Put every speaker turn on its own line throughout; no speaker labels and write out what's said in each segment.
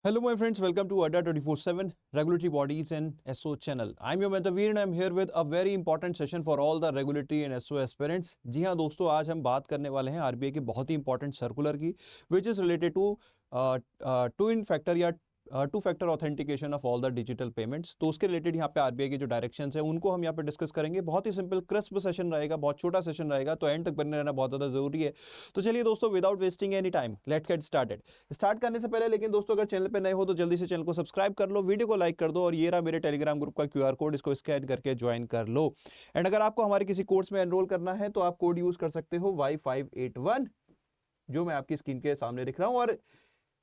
Hello, my friends. Welcome to ADDA 24/7 Regulatory Bodies and SO channel. I'm your mentor Veer and I'm here with a very important session for all the regulatory and SO aspirants. जी हाँ दोस्तों, आज हम बात करने वाले हैं RBI की बहुत ही इंपॉर्टेंट सर्कुलर की, which is related to two in factor या two factor authentication of all the digital payments. तो उसके रिलेटेड यहाँ पे आरबीआई के जो डायरेक्शंस हैं उनको हम यहाँ पे डिस्कस करेंगे। बहुत ही सिंपल क्रिस्प सेशन रहेगा, बहुत छोटा सेशन रहेगा, तो एंड तक बने रहना बहुत ज़्यादा जरूरी है। तो चलिए दोस्तों, without wasting any time let's get started. Start करने से पहले लेकिन दोस्तों, अगर चैनल पे नए हो तो जल्दी से चैनल को सब्सक्राइब कर लो, वीडियो को लाइक कर दो और ये रहा मेरे टेलीग्राम ग्रुप का क्यूआर कोड, इसको स्कैन करके ज्वाइन कर लो। एंड अगर आपको हमारे किसी कोर्स में एनरोल करना है तो आप कोड यूज कर सकते हो Y581, जो मैं आपकी स्क्रीन के सामने दिख रहा हूं। और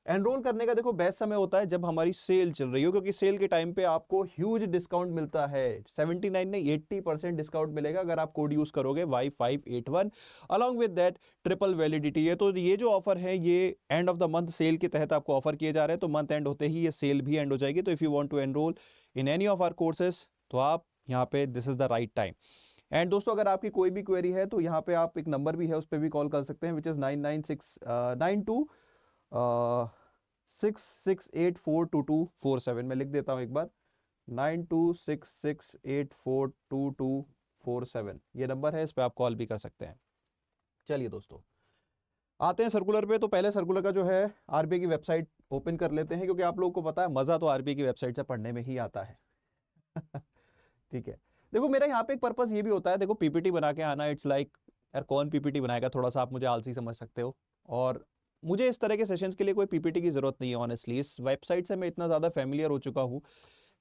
एनरोल करने का देखो बेस्ट समय होता है जब हमारी सेल चल रही हो, क्योंकि सेल के टाइम पे आपको ह्यूज डिस्काउंट मिलता है। 79 नहीं 80% डिस्काउंट मिलेगा अगर आप कोड यूज करोगे Y581 along with that triple validity है। तो ये जो ऑफर है ये end of the month sale के तहत आपको ऑफर किए जा रहे हैं, तो मंथ एंड होते ही ये सेल भी एंड हो जाएगी। तो if you want to enroll in any of our courses तो आप यहाँ पे this is the right time. And दोस्तों, अगर आपकी कोई भी क्वेरी है तो यहाँ पे आप एक नंबर भी है उस पर भी कॉल कर सकते हैं, विच इज 9969266842247। मैं लिख देता हूँ एक बार, 9266842247 ये नंबर है, इस पर आप कॉल भी कर सकते हैं। चलिए दोस्तों, आते हैं सर्कुलर पे। तो पहले सर्कुलर का जो है आरबीआई की वेबसाइट ओपन कर लेते हैं, क्योंकि आप लोगों को पता है मजा तो आरबीआई की वेबसाइट से पढ़ने में ही आता है। ठीक है, देखो मेरा यहाँ पे एक पर्पस ये भी होता है, देखो पीपीटी बना के आना, इट्स लाइक यार कौन पीपीटी बनाएगा, थोड़ा सा आप मुझे आलसी समझ सकते हो। और मुझे इस तरह के सेशंस के लिए कोई पीपीटी की जरूरत नहीं है ऑनेस्टली। इस वेबसाइट से मैं इतना ज़्यादा फैमिलियर हो चुका हूँ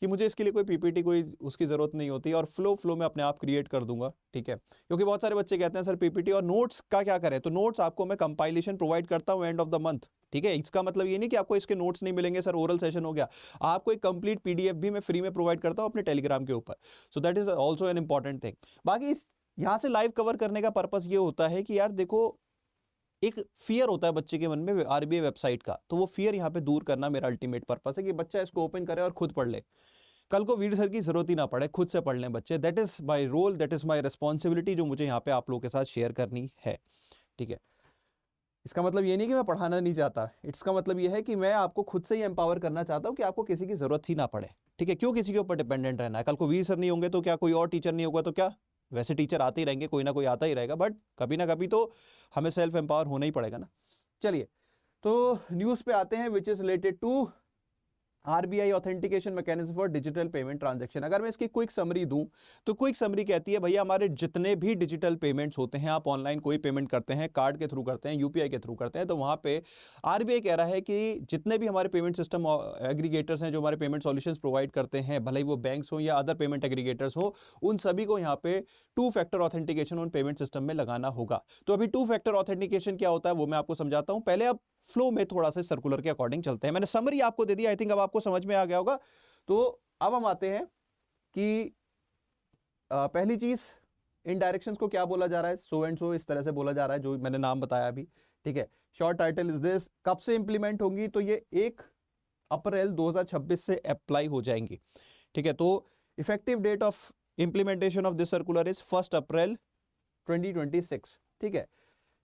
कि मुझे इसके लिए कोई पीपीटी कोई उसकी जरूरत नहीं होती, और फ्लो मैं अपने आप क्रिएट कर दूंगा। ठीक है, क्योंकि बहुत सारे बच्चे कहते हैं सर पीपीटी और नोट्स का क्या करें, तो नोट्स आपको मैं कंपाइलेशन प्रोवाइड करता हूँ एंड ऑफ द मंथ। ठीक है, इसका मतलब ये नहीं कि आपको इसके नोट्स नहीं मिलेंगे, सर ओरल सेशन हो गया। आपको एक कंप्लीट पीडीएफ भी मैं फ्री में प्रोवाइड करता हूँ अपने टेलीग्राम के ऊपर। So that is also an important thing. बाकी यहाँ से लाइव कवर करने का पर्पस ये होता है कि यार देखो, एक फियर होता है बच्चे के मन में आरबीआई वेबसाइट का, तो वो फियर यहाँ पे दूर करना मेरा अल्टीमेट पर्पस है कि बच्चा इसको ओपन करे और खुद पढ़ ले। कल को वीर सर की जरूरत ही ना पड़े, खुद से पढ़ लें बच्चे। That is my role, that is my responsibility, जो मुझे यहाँ पे आप लोगों के साथ शेयर करनी है। ठीक है, इसका मतलब ये नहीं कि मैं पढ़ाना नहीं चाहता, इसका मतलब ये है कि मैं आपको खुद से ही एम्पावर करना चाहता हूँ कि आपको किसी की जरूरत ही ना पड़े। ठीक है, क्यों किसी के ऊपर डिपेंडेंट रहना है। कल को वीर सर नहीं होंगे तो क्या कोई और टीचर नहीं होगा तो क्या, वैसे टीचर आते ही रहेंगे, कोई ना कोई आता ही रहेगा, बट कभी ना कभी तो हमें सेल्फ एम्पावर होना ही पड़ेगा ना। चलिए, तो न्यूज़ पे आते हैं, which is related to RBI authentication mechanism for digital payment transaction. अगर मैं इसकी क्विक समरी दूं तो क्विक समरी कहती है भैया हमारे जितने भी डिजिटल पेमेंट्स होते हैं, आप ऑनलाइन कोई पेमेंट करते हैं, कार्ड के थ्रू करते हैं, यूपीआई के थ्रू करते हैं, तो वहां पे आरबीआई कह रहा है कि जितने भी हमारे पेमेंट सिस्टम एग्रीगेटर्स हैं जो हमारे पेमेंट सॉल्यूशंस प्रोवाइड करते हैं, भले ही वो बैंक्स हो या अदर पेमेंट एग्रीगेटर्स हो, उन सभी को यहाँ पे टू फैक्टर ऑथेंटिकेशन उन पेमेंट सिस्टम में लगाना होगा। तो अभी टू फैक्टर ऑथेंटिकेशन क्या होता है वो मैं आपको समझाता हूं। पहले अब फ्लो में थोड़ा सा सर्कुलर के अकॉर्डिंग चलते हैं। मैंने समरी आपको दे दी, आई थिंक अब आपको समझ में आ गया होगा। तो अब हम आते हैं कि पहली चीज, इन डायरेक्शंस को क्या बोला जा रहा है, सो एंड सो इस तरह से बोला जा रहा है जो मैंने नाम बताया अभी। ठीक है, शॉर्ट टाइटल इज दिस। कब से इंप्लीमेंट होंगी, तो ये 1 अप्रैल 2026 से अप्लाई हो जाएंगी। ठीक है, तो effective date of implementation of this circular is 1 April 2026। ठीक है,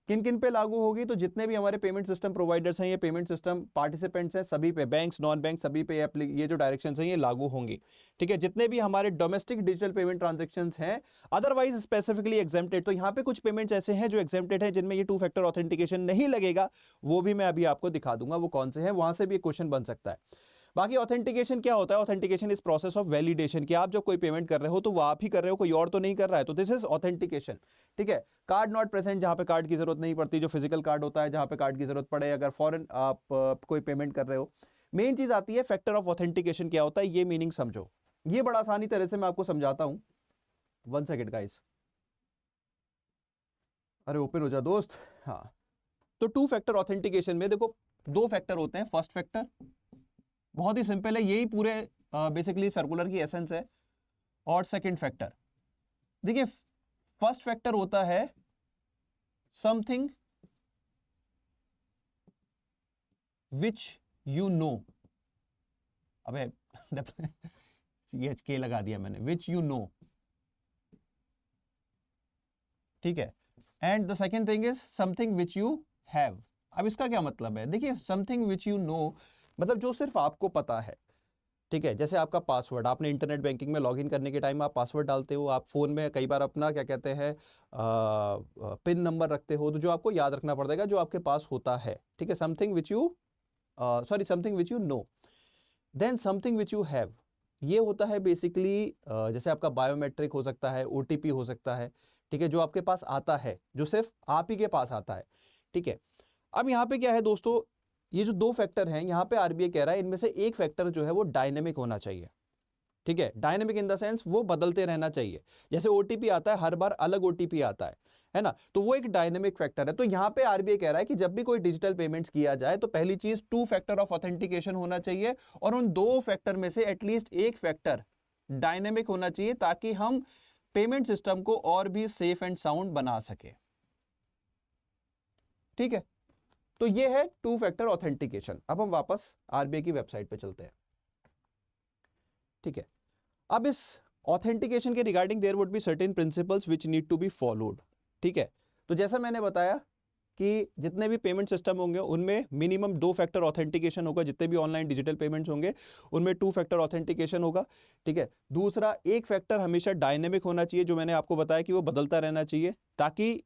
किन किन पे लागू होगी, तो जितने भी हमारे पेमेंट सिस्टम प्रोवाइडर्स हैं, ये पेमेंट सिस्टम पार्टिसिपेंट्स हैं, सभी पे, बैंक्स नॉन बैंक सभी पे ये जो डायरेक्शंस हैं ये लागू होंगी। ठीक है, जितने भी हमारे डोमेस्टिक डिजिटल पेमेंट ट्रांजैक्शंस हैं, अदरवाइज स्पेसिफिकली एग्जेम्प्टेड, तो यहाँ पे कुछ पेमेंट्स ऐसे हैं जो एग्जेम्प्टेड हैं जिनमें ये टू फैक्टर ऑथेंटिकेशन नहीं लगेगा, वो भी मैं अभी आपको दिखा दूंगा वो कौन से हैं, वहां से भी एक क्वेश्चन बन सकता है। बाकी ऑथेंटिकेशन क्या होता है, authentication is process of validation, कि आप जब कोई पेमेंट कर रहे हो तो वो आप ही कर रहे हो, कोई और तो नहीं कर रहा है, तो दिस इज ऑथेंटिकेशन। ठीक है, कार्ड नॉट प्रेजेंट, जहां पे कार्ड की जरूरत नहीं पड़ती, जो फिजिकल कार्ड होता है जहां पे कार्ड की जरूरत पड़े, अगर फॉरेन आप कोई पेमेंट कर रहे हो। मेन चीज आती है फैक्टर ऑफ ऑथेंटिकेशन क्या होता है, ये मीनिंग समझो। ये बड़ा आसानी तरह से मैं आपको समझाता हूं। 1 सेकेंड गाइस, अरे ओपन हो जा दोस्त। हाँ, तो टू फैक्टर ऑथेंटिकेशन में देखो 2 फैक्टर होते हैं। फर्स्ट फैक्टर बहुत ही सिंपल है, यही पूरे बेसिकली सर्कुलर की एसेंस है। और सेकंड फैक्टर, देखिए फर्स्ट फैक्टर होता है समथिंग विच यू नो, अबे के लगा दिया मैंने, विच यू नो। ठीक है, and the second thing is something which you have. अब इसका क्या मतलब है, देखिए समथिंग विच यू नो, मतलब जो सिर्फ आपको पता है, ठीक है। जैसे आपका पासवर्ड, आपने इंटरनेट बैंकिंग में लॉगिन करने के टाइम आप पासवर्ड डालते हो, आप फ़ोन में कई बार अपना क्या कहते हैं पिन नंबर रखते हो, तो जो आपको याद रखना पड़ेगा जो आपके पास होता है, ठीक है। Something which you something which you know, then something which you have, ये होता है बेसिकली जैसे आपका बायोमेट्रिक हो सकता है, ओटीपी हो सकता है, ठीक है, जो आपके पास आता है, जो सिर्फ आप ही के पास आता है, ठीक है। अब यहाँ पे क्या है दोस्तों, ये जो दो फैक्टर हैं यहाँ पे आरबीआई कह रहा है इनमें से एक फैक्टर जो है वो डायनेमिक होना चाहिए, ठीक है। डायनेमिक इन द सेंस वो बदलते रहना चाहिए, जैसे ओटीपी आता है हर बार अलग ओटीपी आता है ना, तो वो एक डायनेमिक फैक्टर है। तो यहाँ पे आरबीआई कह रहा है कि जब भी कोई डिजिटल पेमेंट्स किया जाए तो पहली चीज 2 फैक्टर ऑफ ऑथेंटिकेशन होना चाहिए, और उन 2 फैक्टर में से एटलीस्ट एक फैक्टर डायनेमिक होना चाहिए, ताकि हम पेमेंट सिस्टम को और भी सेफ एंड साउंड बना सके, ठीक है। तो ये है 2 फैक्टर ऑथेंटिकेशन। अब हम वापस आरबीआई की वेबसाइट पे चलते हैं, ठीक है। अब इस ऑथेंटिकेशन के regarding there would be certain principles which need to be followed, ठीक है। तो जैसा मैंने बताया कि जितने भी पेमेंट सिस्टम होंगे उनमें मिनिमम 2 फैक्टर ऑथेंटिकेशन होगा, जितने भी ऑनलाइन डिजिटल पेमेंट्स होंगे उनमें 2 फैक्टर ऑथेंटिकेशन होगा, ठीक है। दूसरा, एक फैक्टर हमेशा डायनेमिक होना चाहिए, जो मैंने आपको बताया कि वो बदलता रहना चाहिए, ताकि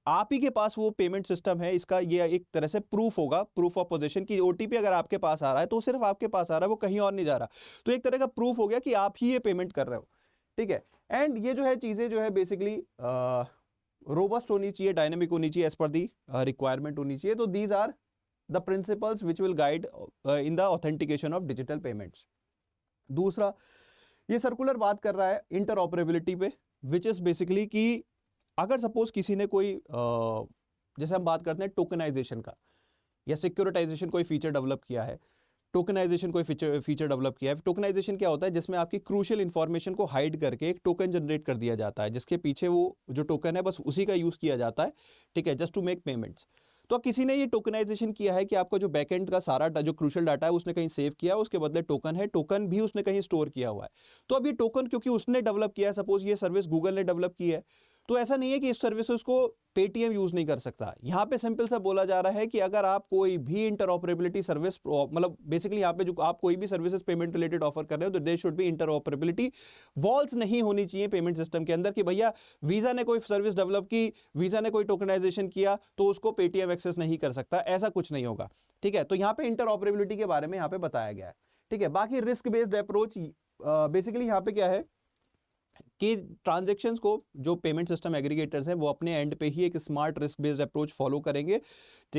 आप ही के पास वो पेमेंट सिस्टम है, इसका ये एक तरह से प्रूफ होगा, प्रूफ ऑफ पोजीशन, की ओटीपी अगर आपके पास आ रहा है तो सिर्फ आपके पास आ रहा है, वो कहीं और नहीं जा रहा, तो एक तरह का प्रूफ हो गया कि आप ही ये पेमेंट कर रहे हो, ठीक है। एंड ये जो है चीजें जो है बेसिकली रोबस्ट होनी चाहिए, डायनेमिक होनी चाहिए, एज पर दी रिक्वायरमेंट होनी चाहिए। तो these are the principles which will guide in the authentication of digital payments. दूसरा, ये सर्कुलर बात कर रहा है इंटरऑपरेबिलिटी पे, विच इज बेसिकली कि अगर सपोज किसी ने कोई जैसे हम बात करते हैं टोकनाइजेशन का या सिक्योरिटाइजेशन कोई फीचर डेवलप किया है, टोकनाइजेशन कोई फीचर डेवलप किया है। टोकनाइजेशन क्या होता है, जिसमें आपकी क्रूशियल इंफॉर्मेशन को हाइड करके एक टोकन जनरेट कर दिया जाता है, जिसके पीछे वो जो टोकन है बस उसी का यूज किया जाता है, ठीक है, जस्ट टू मेक पेमेंट्स। तो किसी ने ये टोकनाइजेशन किया है कि आपका जो बैकएंड का सारा जो क्रूशियल डाटा है उसने कहीं सेव किया है, उसके बदले टोकन है, टोकन भी उसने कहीं स्टोर किया हुआ है। तो अब ये टोकन क्योंकि उसने डेवलप किया है, सपोज ये सर्विस गूगल ने डेवलप की है, तो ऐसा नहीं है कि इस सर्विसेज को पेटीएम यूज नहीं कर सकता। यहां पे सिंपल सा बोला जा रहा है कि अगर आप कोई भी इंटरऑपरेबिलिटी सर्विस, मतलब बेसिकली यहां पे जो आप कोई भी सर्विसेज पेमेंट रिलेटेड ऑफर कर रहे हो, तो there should be interoperability. Walls नहीं होनी चाहिए पेमेंट सिस्टम के अंदर कि भैया वीजा ने कोई सर्विस डेवलप की, वीजा ने कोई टोकनाइजेशन किया तो उसको पेटीएम एक्सेस नहीं कर सकता, ऐसा कुछ नहीं होगा, ठीक है। तो यहां पे इंटरऑपरेबिलिटी के बारे में यहां पे बताया गया है, ठीक है। बाकी रिस्क बेस्ड अप्रोच, बेसिकली यहां पे क्या है कि ट्रांजैक्शंस को जो पेमेंट सिस्टम एग्रीगेटर्स हैं वो अपने एंड पे ही एक smart risk based approach follow करेंगे,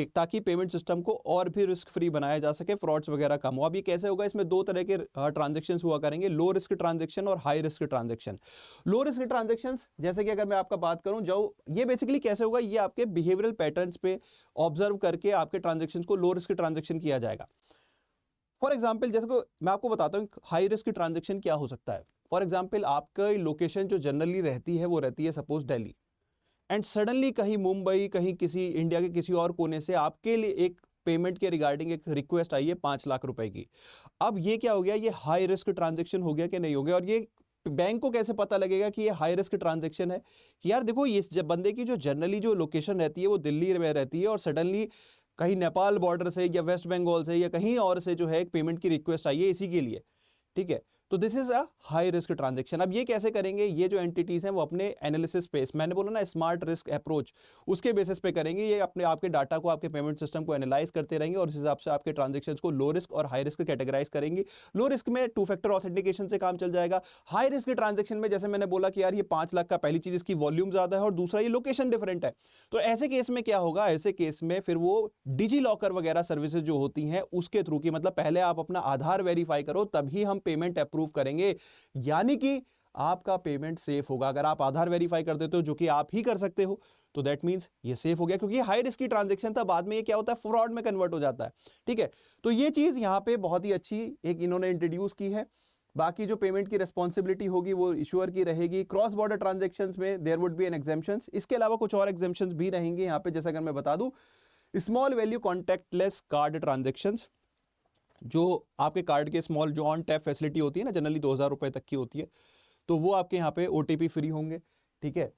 ताकि पेमेंट सिस्टम को और भी रिस्क फ्री बनाया जा सके, फ्रॉड्स वगैरह कम हो। अब ये कैसे होगा, इसमें 2 तरह के ट्रांजैक्शंस हुआ करेंगे, लो रिस्क ट्रांजैक्शन और high risk transaction. Low risk transactions जैसे कि अगर मैं आपका बात करूं, जो ये बेसिकली कैसे होगा, ये आपके बिहेवियरल पैटर्न्स पे ऑब्जर्व करके आपके ट्रांजैक्शंस को लो रिस्क ट्रांजैक्शन किया जाएगा। फॉर एग्जाम्पल, जैसे को मैं आपको बताता हूँ हाई रिस्क ट्रांजैक्शन क्या हो सकता है। फॉर एग्जाम्पल, आपका लोकेशन जो जनरली रहती है वो रहती है सपोज दिल्ली, एंड सडनली कहीं मुंबई, कहीं किसी इंडिया के किसी और कोने से आपके लिए एक पेमेंट के रिगार्डिंग एक रिक्वेस्ट आई है 5 लाख रुपए की। अब ये क्या हो गया, ये हाई रिस्क ट्रांजैक्शन हो गया कि नहीं हो गया, और ये बैंक को कैसे पता लगेगा कि ये हाई रिस्क ट्रांजैक्शन है, कि यार देखो ये जब बंदे की जो जनरली जो लोकेशन रहती है वो दिल्ली में रहती है, और सडनली कहीं नेपाल बॉर्डर से या वेस्ट बंगाल से या कहीं और से जो है एक पेमेंट की रिक्वेस्ट आई है इसी के लिए, ठीक है। तो this is a high risk transaction. अब ये कैसे करेंगे, ये जो एंटिटीज हैं वो अपने एनालिसिस पे, मैंने बोला ना स्मार्ट रिस्क अप्रोच, उसके बेसिस पे करेंगे। ये अपने आपके डाटा को, आपके पेमेंट सिस्टम को एनालाइज करते रहेंगे और उस हिसाब से आपके ट्रांजैक्शंस को लो रिस्क और हाई रिस्क कैटेगराइज करेंगे। लो रिस्क में 2 फैक्टर ऑथेंटिकेशन से काम चल जाएगा। हाई रिस्क ट्रांजैक्शन में जैसे मैंने बोला कि यार ये 5 लाख का, पहली चीज इसकी वॉल्यूम ज्यादा है और दूसरा ये लोकेशन डिफरेंट है। तो ऐसे केस में क्या होगा, ऐसे केस में फिर वो डिजी लॉकर वगैरह सर्विसेज जो होती हैं उसके थ्रू की, मतलब पहले आप अपना आधार वेरीफाई करो तभी हम पेमेंट अप्रूव करेंगे, यानी कि आपका पेमेंट सेफ होगा। अगर आप आधार वेरीफाई कर देते हो, जो कि आप ही कर सकते हो, तो दैट मींस ये सेफ हो गया, क्योंकि हाई रिस्क की ट्रांजैक्शन था, बाद में ये क्या होता है, फ्रॉड में कन्वर्ट हो जाता है, ठीक है। तो ये चीज यहां पे बहुत ही अच्छी एक इन्होंने इंट्रोड्यूस की है। बाकी जो पेमेंट की रिस्पॉन्सिबिलिटी होगी वो इशूअर की रहेगी। क्रॉस बॉर्डर ट्रांजैक्शंस में there would be an exemptions, इसके अलावा कुछ और एग्जेम्पशंस भी रहेंगे यहाँ पे। जैसे अगर मैं बता दूं, small value contactless card transactions, जो आपके कार्ड के स्मॉल जो ऑन टैप फैसिलिटी होती है ना, जनरली 2000 रुपए तक की होती है, तो वो आपके यहाँ पे ओटीपी फ्री होंगे, ठीक है।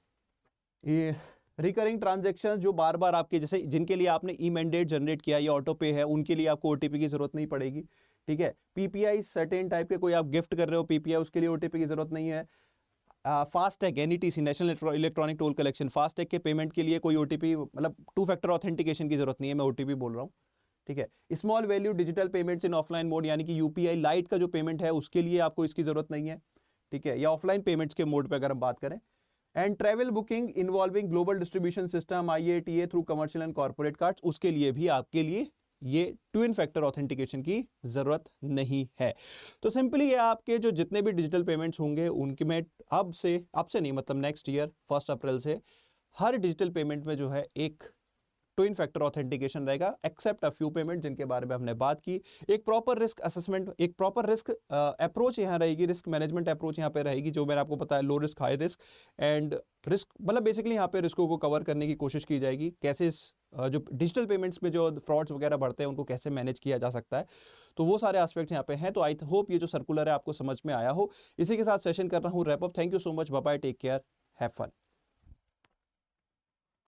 ये रिकरिंग ट्रांजैक्शन जो बार बार आपके, जैसे जिनके लिए आपने ई मैंडेट जनरेट किया या ऑटो पे है, उनके लिए आपको ओटीपी की जरूरत नहीं पड़ेगी, ठीक है। पीपीआई सर्टेन टाइप के कोई आप गिफ्ट कर रहे हो पीपीआई, उसके लिए ओटीपी की जरूरत नहीं है। FASTag NETC national electronic toll collection, FASTag के पेमेंट के लिए कोई ओटीपी मतलब टू फैक्टर ऑथेंटिकेशन की जरूरत नहीं है, मैं ओटीपी बोल रहा हूँ, ठीक है। Small value digital payments in offline mode, यानी कि यूपीआई लाइट का जो पेमेंट है उसके लिए आपको इसकी जरूरत नहीं है, ठीक है, या ऑफलाइन पेमेंट्स के मोड पे अगर हम बात करें। And travel booking involving global distribution system IATA through commercial and corporate cards, उसके लिए भी आपके लिए ये ट्विन फैक्टर ऑथेंटिकेशन की जरूरत नहीं है। तो सिंपली ये आपके जो जितने भी डिजिटल पेमेंट्स होंगे उनके में अब से नहीं मतलब नेक्स्ट ईयर 1 अप्रैल से हर डिजिटल पेमेंट में जो है एक ट्विन फैक्टर ऑथेंटिकेशन रहेगा, एक्सेप्ट अ फ्यू पेमेंट जिनके बारे में हमने बात की। एक प्रॉपर रिस्क असेसमेंट, एक प्रॉपर रिस्क अप्रोच यहाँ रहेगी, रिस्क मैनेजमेंट अप्रोच यहाँ पे रहेगी, जो मैंने आपको बताया low risk high risk and risk, मतलब बेसिकली यहाँ पे रिस्कों को कवर करने की कोशिश की जाएगी, कैसे जो डिजिटल पेमेंट्स में जो फ्रॉड्स वगैरह बढ़ते हैं उनको कैसे मैनेज किया जा सकता है, तो वो सारे एस्पेक्ट्स यहाँ पे हैं। तो आई होप ये जो सर्कुलर है आपको समझ में आया हो। इसी के साथ सेशन कर रहा हूँ wrap up. Thank you so much, bye bye, take care, have fun.